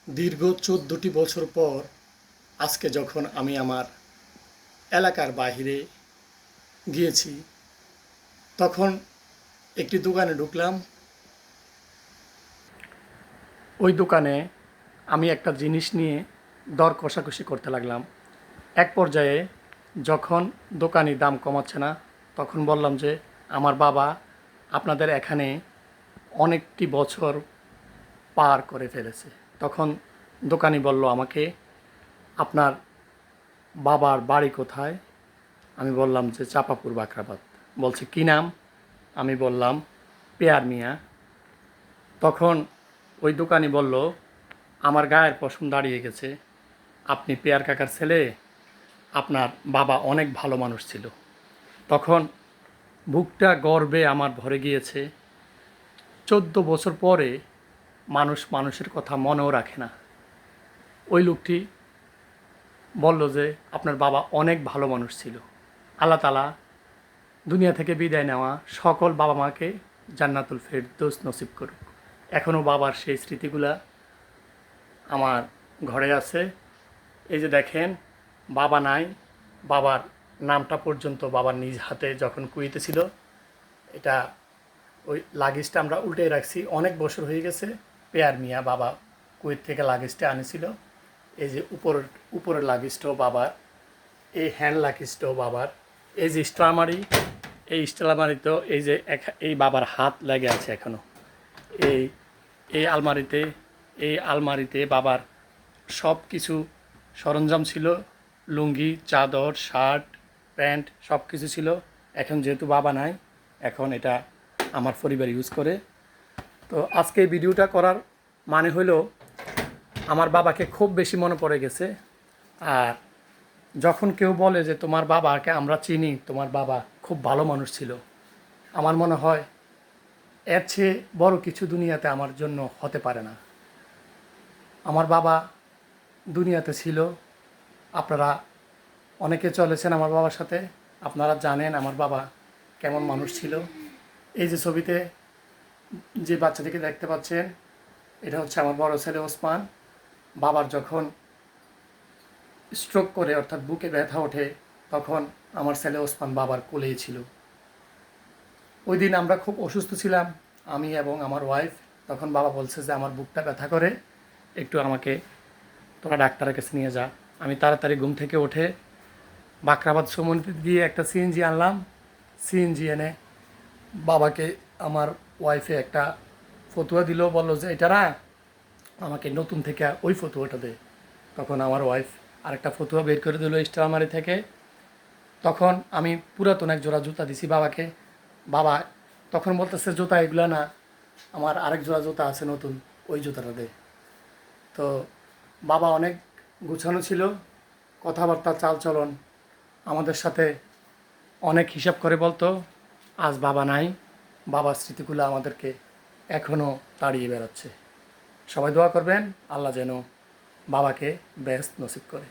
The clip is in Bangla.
দীর্ঘ ১৪টি বছর পর আজকে যখন আমি আমার এলাকার বাহিরে গিয়েছি, তখন একটি দোকানে ঢুকলাম। ওই দোকানে আমি একটা জিনিস নিয়ে দর কষাকষি করতে লাগলাম। এক পর্যায়ে যখন দোকানি দাম কমাচ্ছে না, তখন বললাম যে, আমার বাবা আপনাদের এখানে অনেকটি বছর পার করে ফেলেছে। তখন দোকানি বলল আমাকে, আপনার বাবার বাড়ি কোথায়? আমি বললাম যে চাঁপাপুর বাখরাবাদ। বলছে কী নাম? আমি বললাম পেয়ার মিয়া। তখন ওই দোকানি বলল, আমার গায়ের পশম দাঁড়িয়ে গেছে, আপনি পেয়ার কাকার ছেলে, আপনার বাবা অনেক ভালো মানুষ ছিল। তখন বুকটা গর্বে আমার ভরে গিয়েছে। ১৪ বছর পরে মানুষ মানুষের কথা মনেও রাখে না। ওই লোকটি বলল যে আপনার বাবা অনেক ভালো মানুষ ছিল। আল্লাহ তাআলা দুনিয়া থেকে বিদায় নেওয়া সকল বাবা মাকে জান্নাতুল ফেরদৌস নসিব করুক। এখনও বাবার সেই স্মৃতিগুলা আমার ঘরে আছে। এই যে দেখেন, বাবা নাই, বাবার নামটা পর্যন্ত বাবার নিজ হাতে যখন কুয়েতে ছিল, এটা ওই লাগেজটা আমরা উল্টে রাখছি, অনেক বছর হয়ে গেছে। পেয়ার মিয়া বাবা কুয়েত থেকে লাগেজটা আনেছিল। এই যে উপরের লাগেজটাও বাবার, এই হ্যান্ড লাগেজটাও বাবার, এই যে স্ট্রামারি, এই স্ট্রামারিতেও এই যে এই বাবার হাত লেগে আছে এখনও। এই এই আলমারিতে এই আলমারিতে বাবার সব কিছু সরঞ্জাম ছিল, লুঙ্গি, চাদর, শার্ট, প্যান্ট সব কিছু ছিল। এখন যেহেতু বাবা নাই, এখন এটা আমার পরিবার ইউজ করে। তো আজকে এই ভিডিওটা করার মানে হলো, আমার বাবাকে খুব বেশি মনে পড়ে গেছে। আর যখন কেউ বলে যে তোমার বাবাকে আমরা চিনি, তোমার বাবা খুব ভালো মানুষ ছিল, আমার মনে হয় এর চেয়ে বড় কিছু দুনিয়াতে আমার জন্য হতে পারে না। আমার বাবা দুনিয়াতে ছিল, আপনারা অনেকে চলেছেন আমার বাবার সাথে, আপনারা জানেন আমার বাবা কেমন মানুষ ছিল। এই যে ছবিতে যে বাচ্চাটিকে দেখতে পাচ্ছেন, এটা হচ্ছে আমার বড় ছেলে ওসমান। বাবার যখন স্ট্রোক করে, অর্থাৎ বুকে ব্যথা ওঠে, তখন আমার ছেলে ওসমান বাবার কোলেই ছিল। ওই দিন আমরা খুব অসুস্থ ছিলাম, আমি এবং আমার ওয়াইফ। তখন বাবা বলছে যে আমার বুকটা ব্যথা করে, একটু আমাকে তোরা ডাক্তারের কাছে নিয়ে যা। আমি তাড়াতাড়ি ঘুম থেকে উঠে বাখরাবাদ সমন্বিত গিয়ে একটা সিএনজি আনলাম। সিএনজি এনে বাবাকে আমার ওয়াইফে একটা ফতুয়া দিল, বললো যে এটা না, আমাকে নতুন থেকে ওই ফতুয়াটা দে। তখন আমার ওয়াইফ আরেকটা ফতুয়া বের করে দিল স্টারমারি থেকে। তখন আমি পুরাতন এক জোড়া জুতা দিছি বাবাকে। বাবা তখন বলতেছে জুতা এগুলো না, আমার আরেক জোড়া জুতা আছে নতুন, ওই জুতাটা দে। তো বাবা অনেক গুছানো ছিল, কথাবার্তা চালচলন আমাদের সাথে অনেক হিসাব করে বলতো। আজ বাবা নাই, বাবার স্মৃতিগুলো আমাদেরকে এখনও তাড়িয়ে বেড়াচ্ছে। সবাই দোয়া করবেন, আল্লাহ যেন বাবাকে বেহেশত নসিব করে।